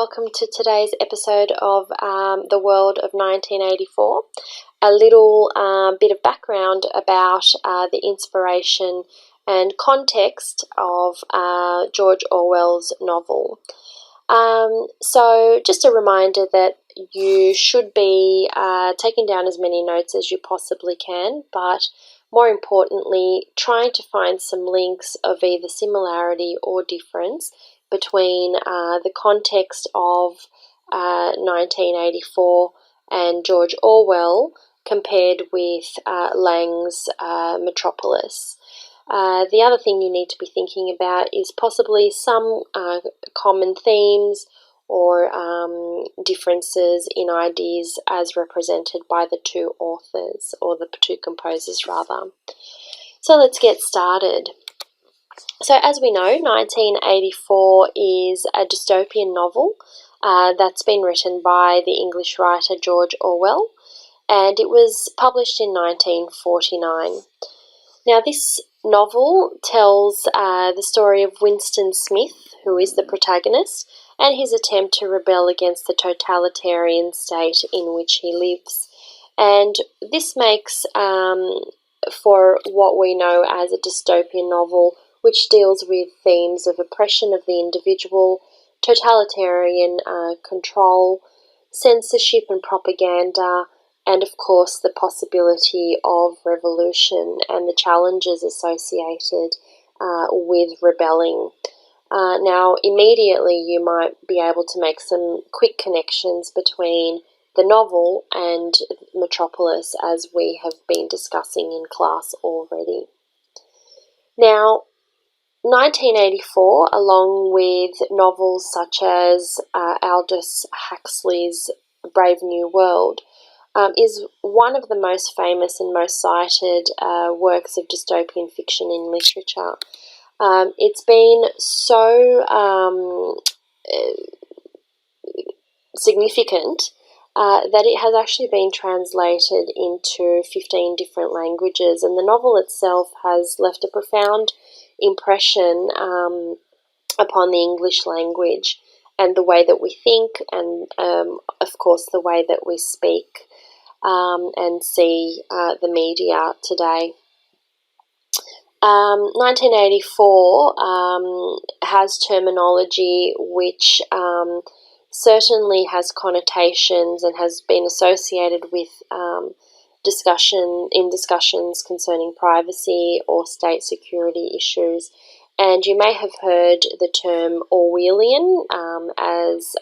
welcome to today's episode of The World of 1984. A little bit of background about the inspiration and context of George Orwell's novel. So just a reminder that you should be taking down as many notes as you possibly can, but more importantly, trying to find some links of either similarity or difference between the context of 1984 and George Orwell compared with Lang's Metropolis. The other thing you need to be thinking about is possibly some common themes or differences in ideas as represented by the two authors, or the two composers rather. So let's get started. So as we know, 1984 is a dystopian novel that's been written by the English writer George Orwell, and it was published in 1949. Now this novel tells the story of Winston Smith, who is the protagonist, and his attempt to rebel against the totalitarian state in which he lives. And this makes for what we know as a dystopian novel, which deals with themes of oppression of the individual, totalitarian control, censorship and propaganda, and of course the possibility of revolution and the challenges associated with rebelling. Now, immediately you might be able to make some quick connections between the novel and Metropolis, as we have been discussing in class already. Now, 1984, along with novels such as Aldous Huxley's Brave New World, is one of the most famous and most cited works of dystopian fiction in literature. It's been so significant that it has actually been translated into 15 different languages, and the novel itself has left a profound impression upon the English language and the way that we think, and of course the way that we speak and see the media today. 1984 has terminology which certainly has connotations and has been associated with discussions concerning privacy or state security issues. And you may have heard the term Orwellian as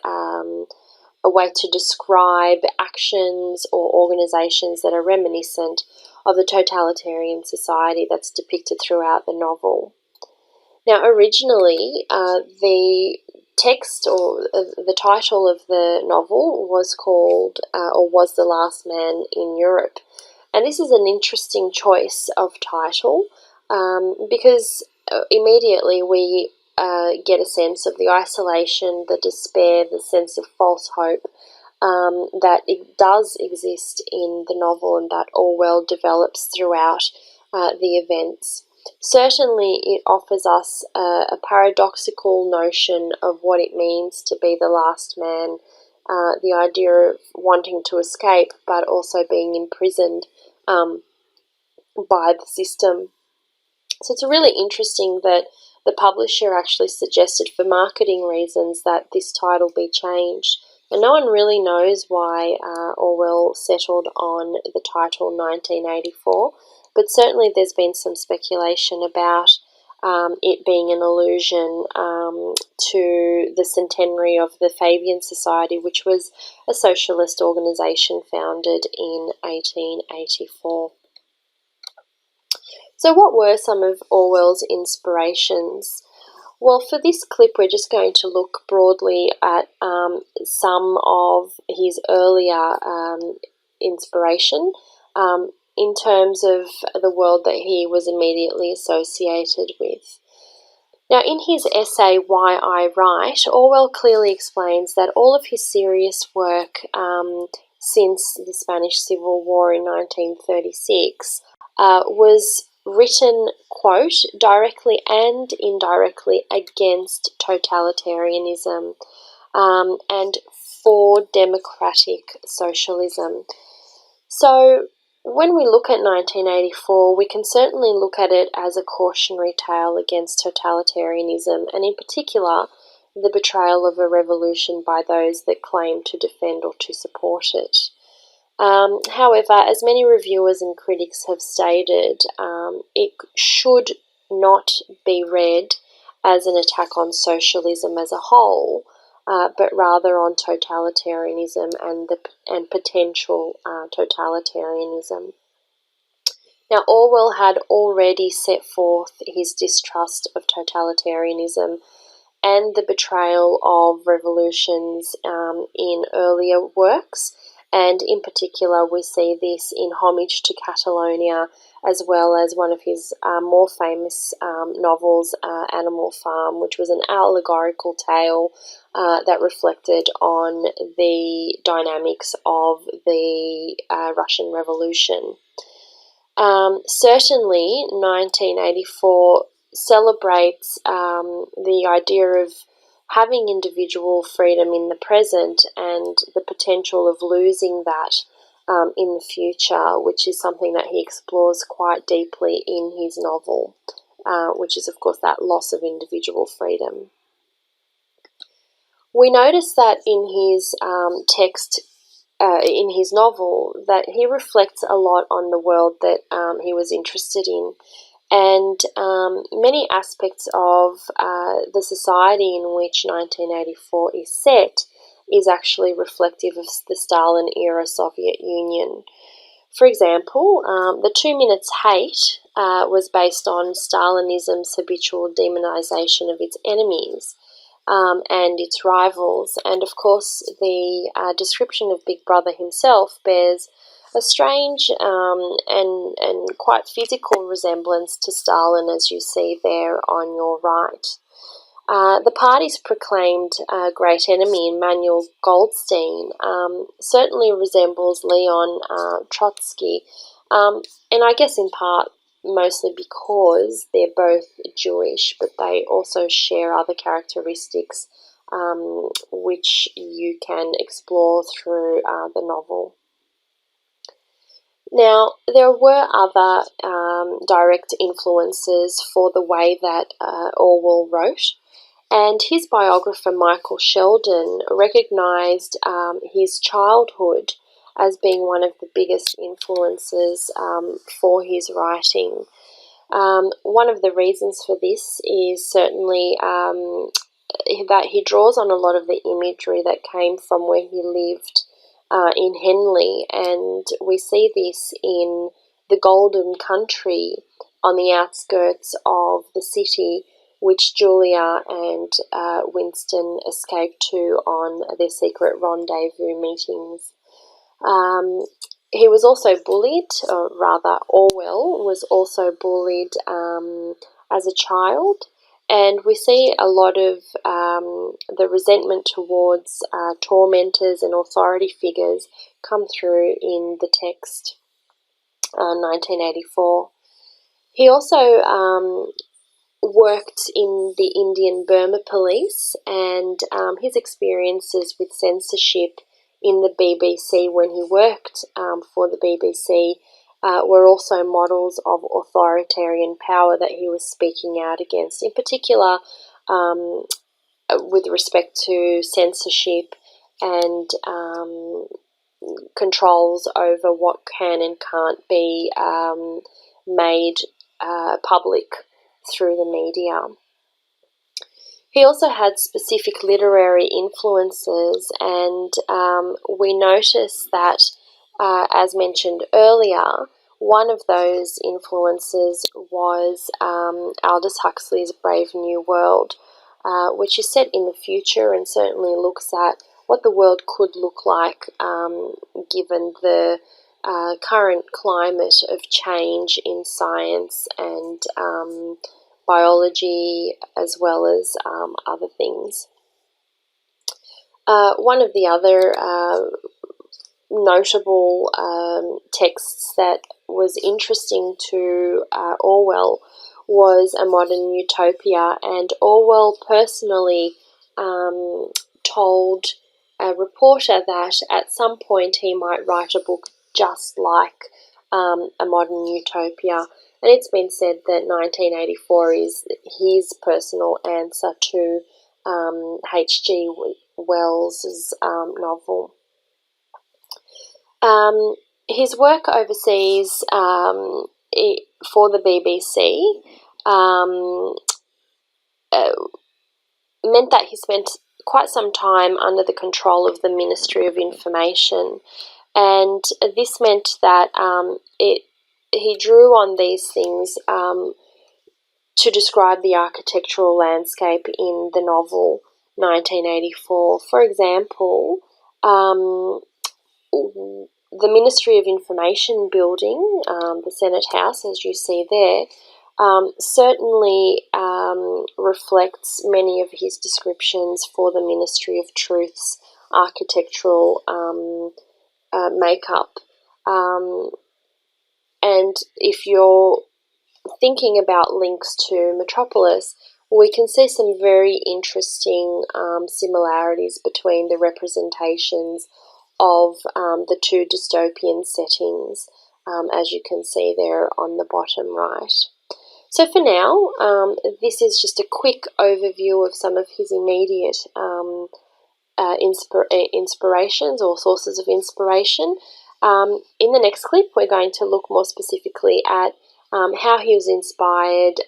a way to describe actions or organisations that are reminiscent of the totalitarian society that's depicted throughout the novel. Now, originally, the text or the title of the novel was called or was The Last Man in Europe. And this is an interesting choice of title because immediately we get a sense of the isolation, the despair, the sense of false hope that it does exist in the novel and that Orwell develops throughout the events. Certainly it offers us a paradoxical notion of what it means to be the last man, the idea of wanting to escape but also being imprisoned by the system. So it's really interesting that the publisher actually suggested for marketing reasons that this title be changed. And no one really knows why Orwell settled on the title 1984, but certainly there's been some speculation about it being an allusion to the centenary of the Fabian Society, which was a socialist organisation founded in 1884. So what were some of Orwell's inspirations? Well, for this clip, we're just going to look broadly at some of his earlier inspiration in terms of the world that he was immediately associated with. Now, in his essay, Why I Write, Orwell clearly explains that all of his serious work since the Spanish Civil War in 1936 was written, quote, directly and indirectly against totalitarianism. and for democratic socialism. So when we look at 1984, we can certainly look at it as a cautionary tale against totalitarianism, and in particular, the betrayal of a revolution by those that claim to defend or to support it. However, as many reviewers and critics have stated, it should not be read as an attack on socialism as a whole, but rather on totalitarianism and potential totalitarianism. Now, Orwell had already set forth his distrust of totalitarianism and the betrayal of revolutions in earlier works. And in particular, we see this in Homage to Catalonia, as well as one of his more famous novels, Animal Farm, which was an allegorical tale that reflected on the dynamics of the Russian Revolution. Certainly, 1984 celebrates the idea of having individual freedom in the present and the potential of losing that in the future, which is something that he explores quite deeply in his novel, which is, of course, that loss of individual freedom. We notice that in his text, in his novel, that he reflects a lot on the world that he was interested in. And many aspects of the society in which 1984 is set is actually reflective of the Stalin-era Soviet Union. For example, the 2 Minutes Hate was based on Stalinism's habitual demonization of its enemies and its rivals. And of course, the description of Big Brother himself bears a strange and quite physical resemblance to Stalin, as you see there on your right. The party's proclaimed great enemy, Emmanuel Goldstein, certainly resembles Leon Trotsky, and I guess in part mostly because they're both Jewish, but they also share other characteristics which you can explore through the novel. Now, there were other direct influences for the way that Orwell wrote, and his biographer Michael Sheldon recognised his childhood as being one of the biggest influences for his writing. One of the reasons for this is certainly that he draws on a lot of the imagery that came from where he lived in Henley, and we see this in the Golden Country on the outskirts of the city, which Julia and Winston escape to on their secret rendezvous meetings. He was also bullied, or rather Orwell was also bullied as a child, and we see a lot of the resentment towards tormentors and authority figures come through in the text, 1984. He also worked in the Indian Burma police, and his experiences with censorship in the BBC when he worked for the BBC were also models of authoritarian power that he was speaking out against, in particular with respect to censorship and controls over what can and can't be made public through the media. He also had specific literary influences, and we notice that, as mentioned earlier, one of those influences was Aldous Huxley's Brave New World, which is set in the future and certainly looks at what the world could look like given the current climate of change in science and biology, as well as other things. One of the other notable texts that was interesting to Orwell was A Modern Utopia, and Orwell personally told a reporter that at some point he might write a book just like A Modern Utopia. And it's been said that 1984 is his personal answer to H.G. Wells' novel. His work overseas for the BBC meant that he spent quite some time under the control of the Ministry of Information, and this meant that he drew on these things to describe the architectural landscape in the novel 1984. For example, the Ministry of Information building, the Senate House, as you see there, certainly reflects many of his descriptions for the Ministry of Truth's architectural makeup. And if you're thinking about links to Metropolis, we can see some very interesting similarities between the representations of the two dystopian settings, as you can see there on the bottom right. So for now, this is just a quick overview of some of his immediate inspirations or sources of inspiration. In the next clip, we're going to look more specifically at how he was inspired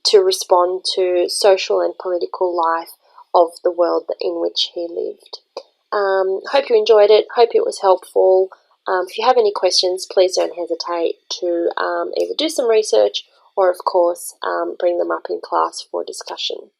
to respond to social and political life of the world in which he lived. Hope you enjoyed it. Hope it was helpful. If you have any questions, please don't hesitate to either do some research or, of course, bring them up in class for discussion.